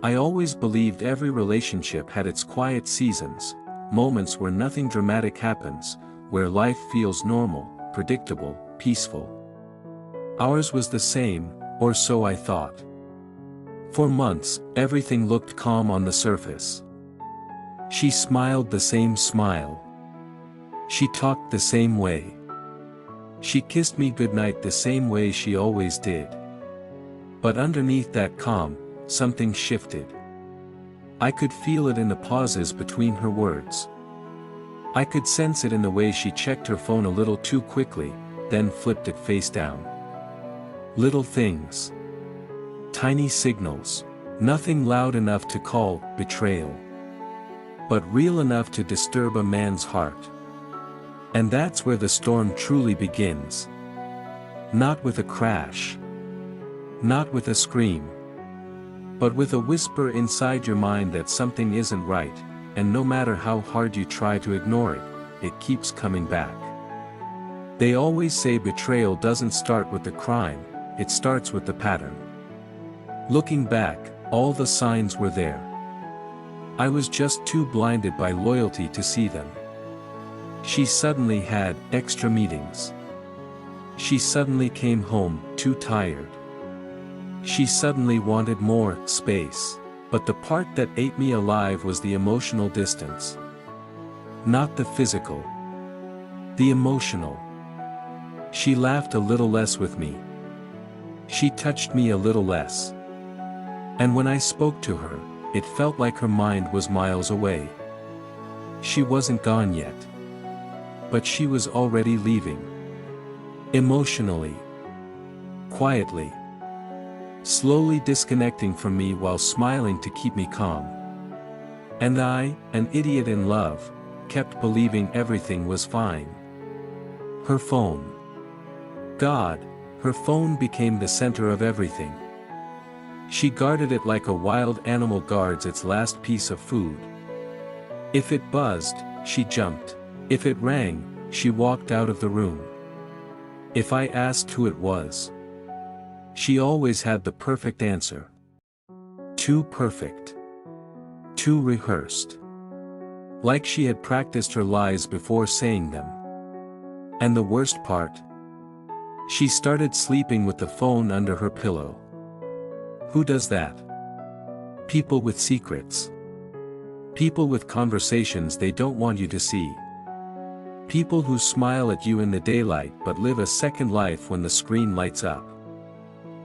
I always believed every relationship had its quiet seasons, moments where nothing dramatic happens, where life feels normal, predictable, peaceful. Ours was the same, or so I thought. For months, everything looked calm on the surface. She smiled the same smile. She talked the same way. She kissed me goodnight the same way she always did. But underneath that calm, something shifted. I could feel it in the pauses between her words. I could sense it in the way she checked her phone a little too quickly, then flipped it face down. Little things. Tiny signals. Nothing loud enough to call betrayal, but real enough to disturb a man's heart. And that's where the storm truly begins. Not with a crash. Not with a scream. But with a whisper inside your mind that something isn't right, and no matter how hard you try to ignore it, it keeps coming back. They always say betrayal doesn't start with the crime, it starts with the pattern. Looking back, all the signs were there. I was just too blinded by loyalty to see them. She suddenly had extra meetings. She suddenly came home too tired. She suddenly wanted more space. But the part that ate me alive was the emotional distance. Not the physical. The emotional. She laughed a little less with me. She touched me a little less. And when I spoke to her, it felt like her mind was miles away. She wasn't gone yet. But she was already leaving. Emotionally. Quietly. Slowly disconnecting from me while smiling to keep me calm. And I, an idiot in love, kept believing everything was fine. Her phone. God, her phone became the center of everything. She guarded it like a wild animal guards its last piece of food. If it buzzed, she jumped. If it rang, she walked out of the room. If I asked who it was, she always had the perfect answer. Too perfect. Too rehearsed. Like she had practiced her lies before saying them. And the worst part? She started sleeping with the phone under her pillow. Who does that? People with secrets. People with conversations they don't want you to see. People who smile at you in the daylight but live a second life when the screen lights up.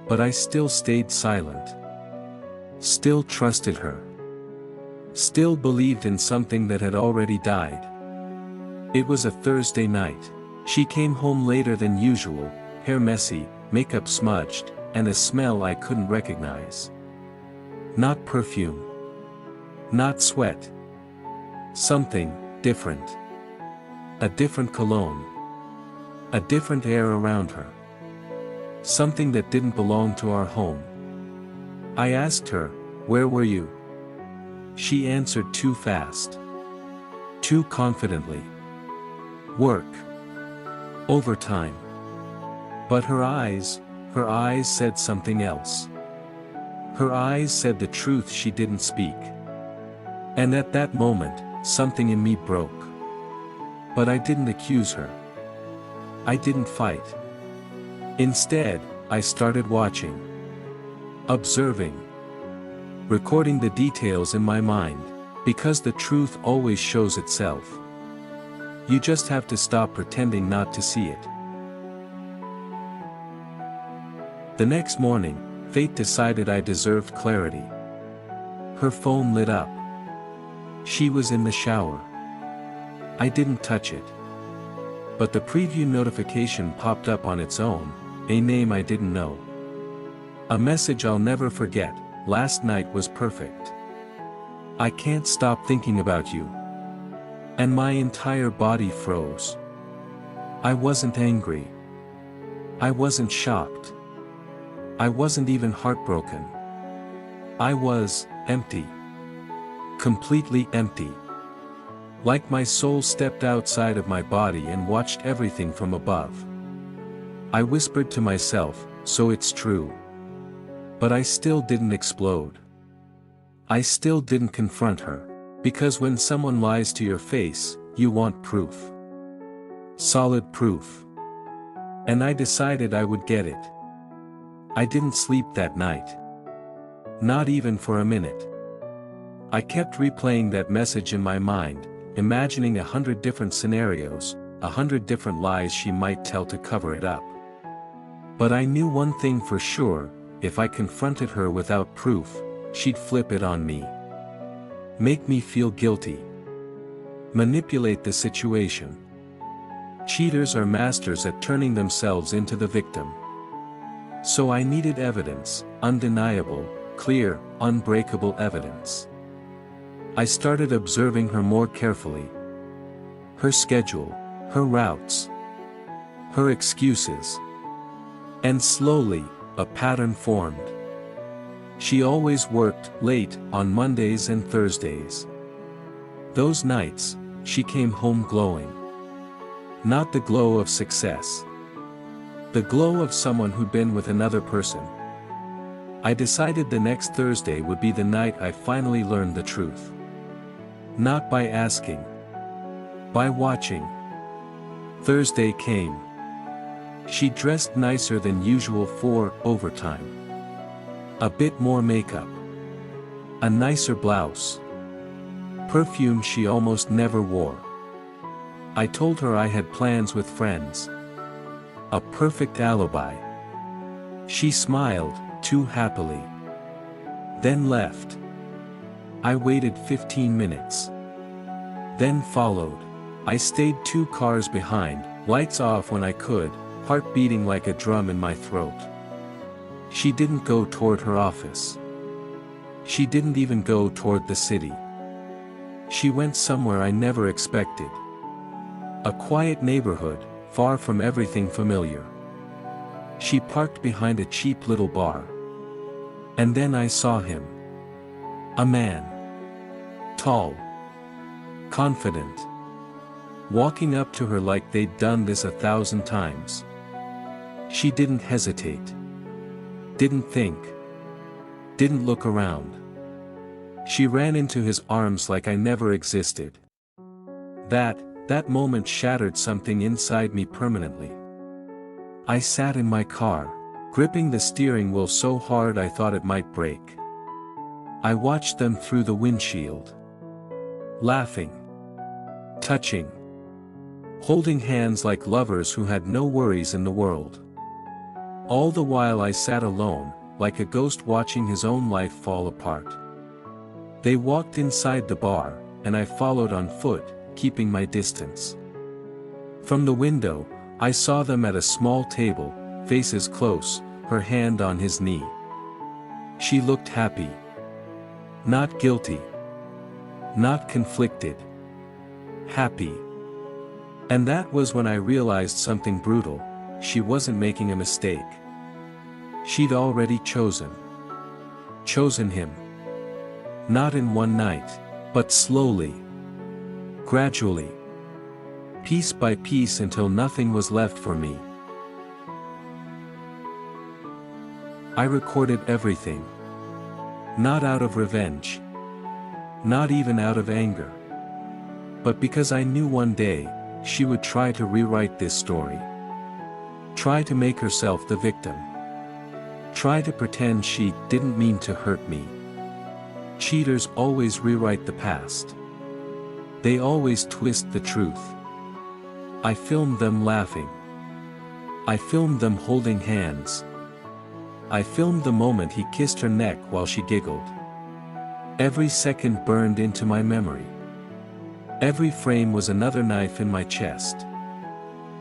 But I still stayed silent. Still trusted her. Still believed in something that had already died. It was a Thursday night. She came home later than usual, hair messy, makeup smudged, and a smell I couldn't recognize. Not perfume. Not sweat. Something different. A different cologne. A different air around her. Something that didn't belong to our home. I asked her, "Where were you?" She answered too fast. Too confidently. Work. Overtime. But her eyes said something else. Her eyes said the truth she didn't speak. And at that moment, something in me broke. But I didn't accuse her. I didn't fight. Instead, I started watching. Observing. Recording the details in my mind, because the truth always shows itself. You just have to stop pretending not to see it. The next morning, fate decided I deserved clarity. Her phone lit up. She was in the shower. I didn't touch it. But the preview notification popped up on its own, a name I didn't know. A message I'll never forget: "Last night was perfect. I can't stop thinking about you." And my entire body froze. I wasn't angry. I wasn't shocked. I wasn't even heartbroken. I was empty. Completely empty. Like my soul stepped outside of my body and watched everything from above. I whispered to myself, "So it's true." But I still didn't explode. I still didn't confront her. Because when someone lies to your face, you want proof. Solid proof. And I decided I would get it. I didn't sleep that night. Not even for a minute. I kept replaying that message in my mind, imagining 100 different scenarios, 100 different lies she might tell to cover it up. But I knew one thing for sure: if I confronted her without proof, she'd flip it on me. Make me feel guilty. Manipulate the situation. Cheaters are masters at turning themselves into the victim. So I needed evidence, undeniable, clear, unbreakable evidence. I started observing her more carefully. Her schedule, her routes, her excuses. And slowly, a pattern formed. She always worked late on Mondays and Thursdays. Those nights, she came home glowing. Not the glow of success. The glow of someone who'd been with another person. I decided the next Thursday would be the night I finally learned the truth. Not by asking. By watching. Thursday came. She dressed nicer than usual for overtime. A bit more makeup. A nicer blouse. Perfume she almost never wore. I told her I had plans with friends. A perfect alibi. She smiled, too happily. Then left. I waited 15 minutes. Then followed. I stayed 2 cars behind, lights off when I could, heart beating like a drum in my throat. She didn't go toward her office. She didn't even go toward the city. She went somewhere I never expected. A quiet neighborhood, far from everything familiar. She parked behind a cheap little bar. And then I saw him. A man. Tall. Confident. Walking up to her like they'd done this 1,000 times. She didn't hesitate. Didn't think. Didn't look around. She ran into his arms like I never existed. That moment shattered something inside me permanently. I sat in my car, gripping the steering wheel so hard I thought it might break. I watched them through the windshield. Laughing. Touching. Holding hands like lovers who had no worries in the world. All the while I sat alone, like a ghost watching his own life fall apart. They walked inside the bar, and I followed on foot, keeping my distance. From the window, I saw them at a small table, faces close, her hand on his knee. She looked happy. Not guilty. Not conflicted. Happy. And that was when I realized something brutal: she wasn't making a mistake. She'd already chosen. Chosen him. Not in one night, but slowly. Gradually. Piece by piece until nothing was left for me. I recorded everything. Not out of revenge. Not even out of anger. But because I knew one day, she would try to rewrite this story. Try to make herself the victim. Try to pretend she didn't mean to hurt me. Cheaters always rewrite the past. They always twist the truth. I filmed them laughing. I filmed them holding hands. I filmed the moment he kissed her neck while she giggled. Every second burned into my memory. Every frame was another knife in my chest.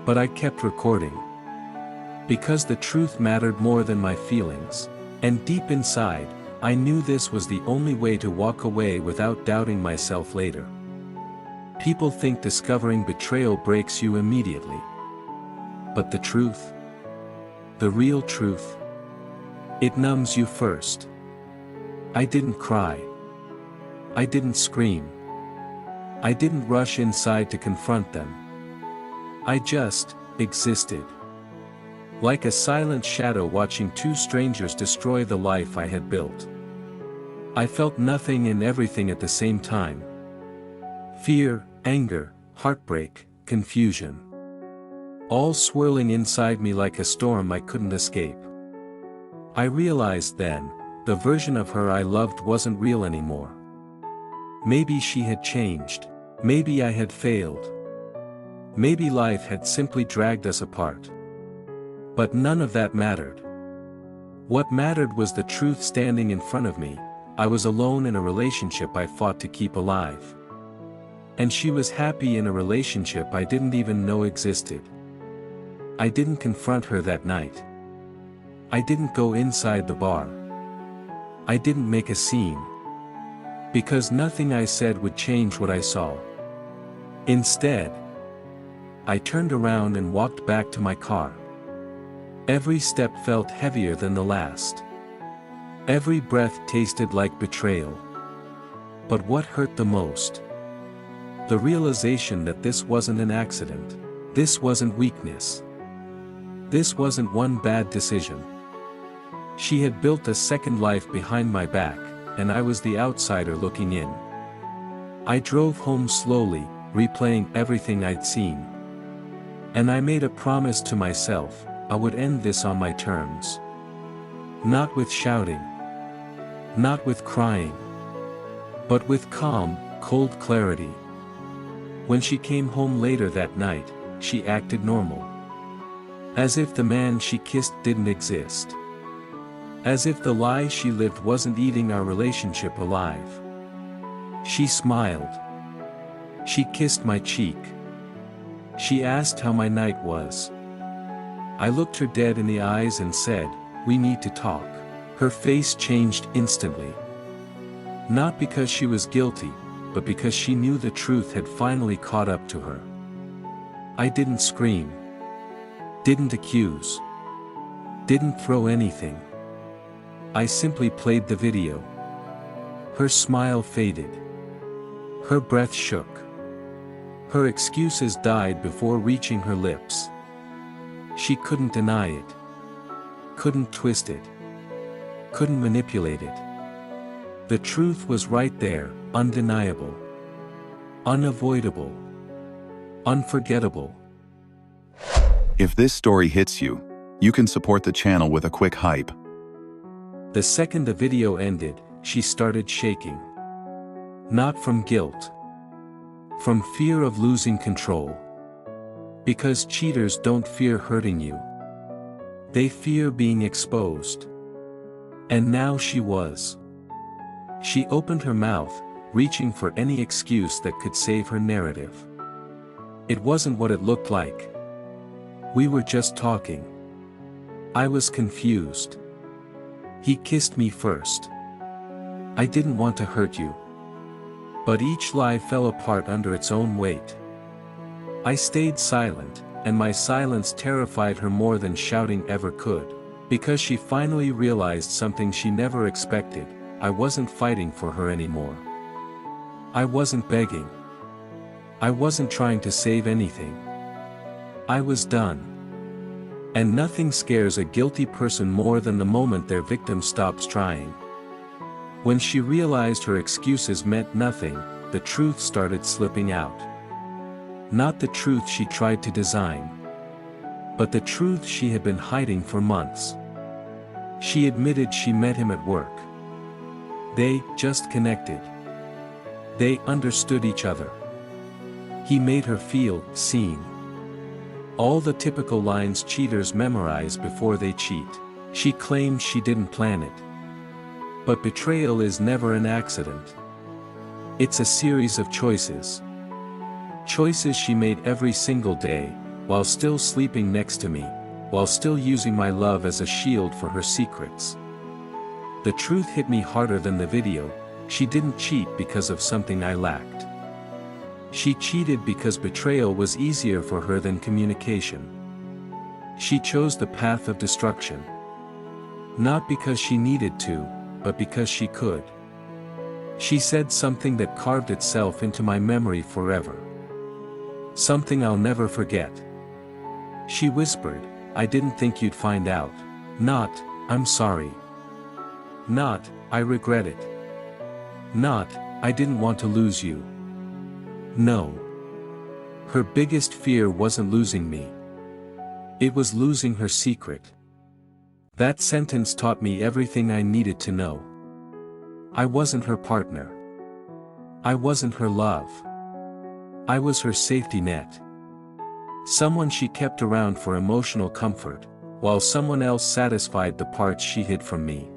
But I kept recording. Because the truth mattered more than my feelings. And deep inside, I knew this was the only way to walk away without doubting myself later. People think discovering betrayal breaks you immediately. But the truth? The real truth? It numbs you first. I didn't cry. I didn't scream. I didn't rush inside to confront them. I just existed. Like a silent shadow watching 2 strangers destroy the life I had built. I felt nothing and everything at the same time. Fear, anger, heartbreak, confusion. All swirling inside me like a storm I couldn't escape. I realized then, the version of her I loved wasn't real anymore. Maybe she had changed. Maybe I had failed. Maybe life had simply dragged us apart. But none of that mattered. What mattered was the truth standing in front of me. I was alone in a relationship I fought to keep alive. And she was happy in a relationship I didn't even know existed. I didn't confront her that night. I didn't go inside the bar. I didn't make a scene. Because nothing I said would change what I saw. Instead, I turned around and walked back to my car. Every step felt heavier than the last. Every breath tasted like betrayal. But what hurt the most? The realization that this wasn't an accident. This wasn't weakness. This wasn't one bad decision. She had built a second life behind my back, and I was the outsider looking in. I drove home slowly, replaying everything I'd seen. And I made a promise to myself, I would end this on my terms. Not with shouting. Not with crying. But with calm, cold clarity. When she came home later that night, she acted normal. As if the man she kissed didn't exist. As if the lie she lived wasn't eating our relationship alive. She smiled. She kissed my cheek. She asked how my night was. I looked her dead in the eyes and said, "We need to talk." Her face changed instantly. Not because she was guilty, but because she knew the truth had finally caught up to her. I didn't scream. Didn't accuse. Didn't throw anything. I simply played the video. Her smile faded. Her breath shook. Her excuses died before reaching her lips. She couldn't deny it. Couldn't twist it. Couldn't manipulate it. The truth was right there, undeniable. Unavoidable. Unforgettable. If this story hits you, you can support the channel with a quick hype. The second the video ended, she started shaking. Not from guilt. From fear of losing control. Because cheaters don't fear hurting you. They fear being exposed. And now she was. She opened her mouth, reaching for any excuse that could save her narrative. It wasn't what it looked like. We were just talking. I was confused. He kissed me first. I didn't want to hurt you. But each lie fell apart under its own weight. I stayed silent, and my silence terrified her more than shouting ever could. Because she finally realized something she never expected, I wasn't fighting for her anymore. I wasn't begging. I wasn't trying to save anything. I was done. And nothing scares a guilty person more than the moment their victim stops trying. When she realized her excuses meant nothing, the truth started slipping out. Not the truth she tried to design, but the truth she had been hiding for months. She admitted she met him at work. They just connected. They understood each other. He made her feel seen. All the typical lines cheaters memorize before they cheat. She claimed she didn't plan it. But betrayal is never an accident. It's a series of choices. Choices she made every single day, while still sleeping next to me, while still using my love as a shield for her secrets. The truth hit me harder than the video. She didn't cheat because of something I lacked. She cheated because betrayal was easier for her than communication. She chose the path of destruction. Not because she needed to, but because she could. She said something that carved itself into my memory forever. Something I'll never forget. She whispered, "I didn't think you'd find out." Not, "I'm sorry." Not, "I regret it." Not, I didn't want to lose you. No. Her biggest fear wasn't losing me. It was losing her secret. That sentence taught me everything I needed to know. I wasn't her partner. I wasn't her love. I was her safety net. Someone she kept around for emotional comfort, while someone else satisfied the parts she hid from me.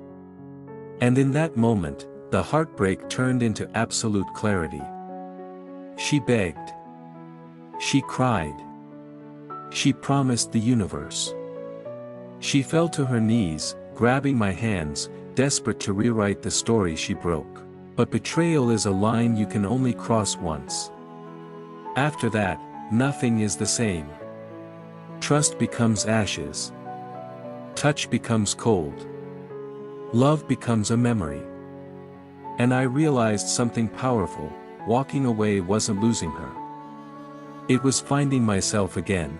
And in that moment, the heartbreak turned into absolute clarity. She begged. She cried. She promised the universe. She fell to her knees, grabbing my hands, desperate to rewrite the story she broke. But betrayal is a line you can only cross once. After that, nothing is the same. Trust becomes ashes. Touch becomes cold. Love becomes a memory. And I realized something powerful: walking away wasn't losing her. It was finding myself again.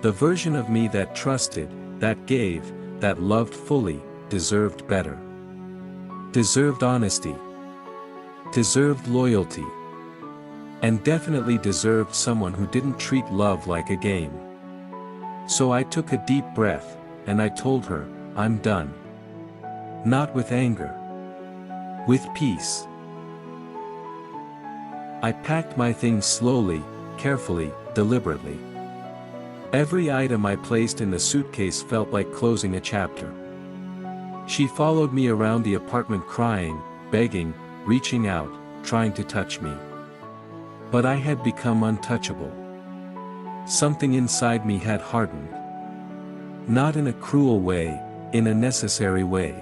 The version of me that trusted, that gave, that loved fully, deserved better. Deserved honesty. Deserved loyalty. And definitely deserved someone who didn't treat love like a game. So I took a deep breath, and I told her, I'm done. Not with anger. With peace. I packed my things slowly, carefully, deliberately. Every item I placed in the suitcase felt like closing a chapter. She followed me around the apartment crying, begging, reaching out, trying to touch me. But I had become untouchable. Something inside me had hardened. Not in a cruel way, in a necessary way.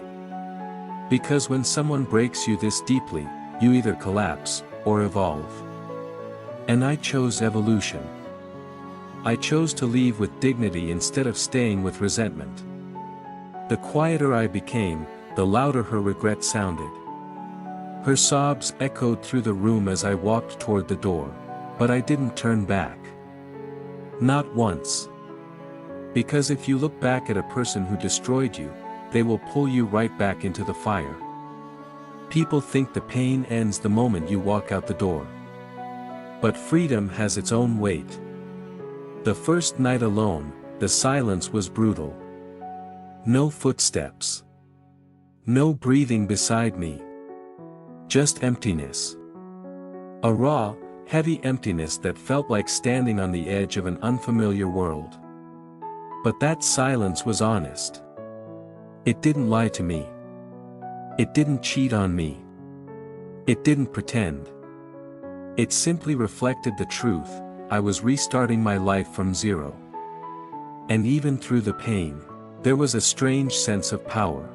Because when someone breaks you this deeply, you either collapse, or evolve. And I chose evolution. I chose to leave with dignity instead of staying with resentment. The quieter I became, the louder her regret sounded. Her sobs echoed through the room as I walked toward the door, but I didn't turn back. Not once. Because if you look back at a person who destroyed you, they will pull you right back into the fire. People think the pain ends the moment you walk out the door. But freedom has its own weight. The first night alone, the silence was brutal. No footsteps. No breathing beside me. Just emptiness. A raw, heavy emptiness that felt like standing on the edge of an unfamiliar world. But that silence was honest. It didn't lie to me. It didn't cheat on me. It didn't pretend. It simply reflected the truth: I was restarting my life from zero. And even through the pain, there was a strange sense of power.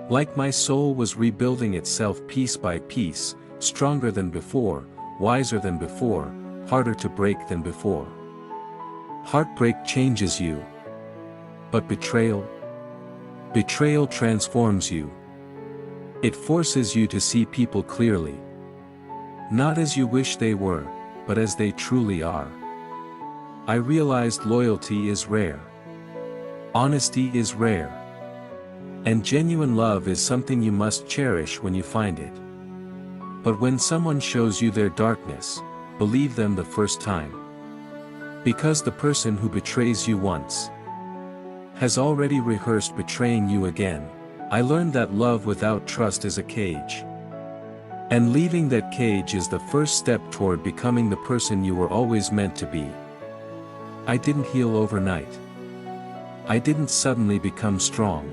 Like my soul was rebuilding itself piece by piece, stronger than before, wiser than before, harder to break than before. Heartbreak changes you. But betrayal? Betrayal transforms you. It forces you to see people clearly. Not as you wish they were, but as they truly are. I realized loyalty is rare. Honesty is rare. And genuine love is something you must cherish when you find it. But when someone shows you their darkness, believe them the first time. Because the person who betrays you once has already rehearsed betraying you again. I learned that love without trust is a cage. And leaving that cage is the first step toward becoming the person you were always meant to be. I didn't heal overnight. I didn't suddenly become strong.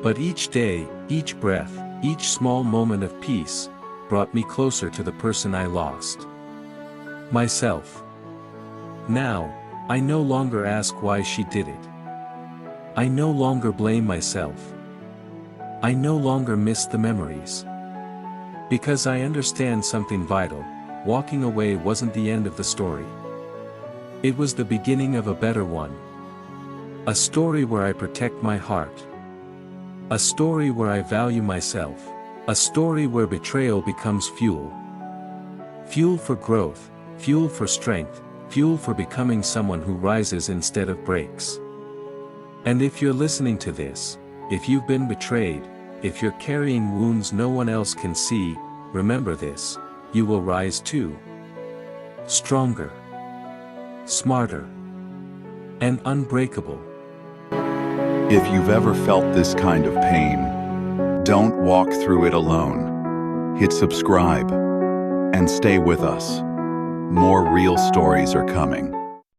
But each day, each breath, each small moment of peace, brought me closer to the person I lost. Myself. Now, I no longer ask why she did it. I no longer blame myself. I no longer miss the memories. Because I understand something vital: walking away wasn't the end of the story. It was the beginning of a better one. A story where I protect my heart. A story where I value myself. A story where betrayal becomes fuel. Fuel for growth, fuel for strength, fuel for becoming someone who rises instead of breaks. And if you're listening to this, if you've been betrayed, If you're carrying wounds no one else can see, remember this: you will rise too. Stronger, smarter, and unbreakable. If you've ever felt this kind of pain, don't walk through it alone. Hit subscribe and stay with us. More real stories are coming.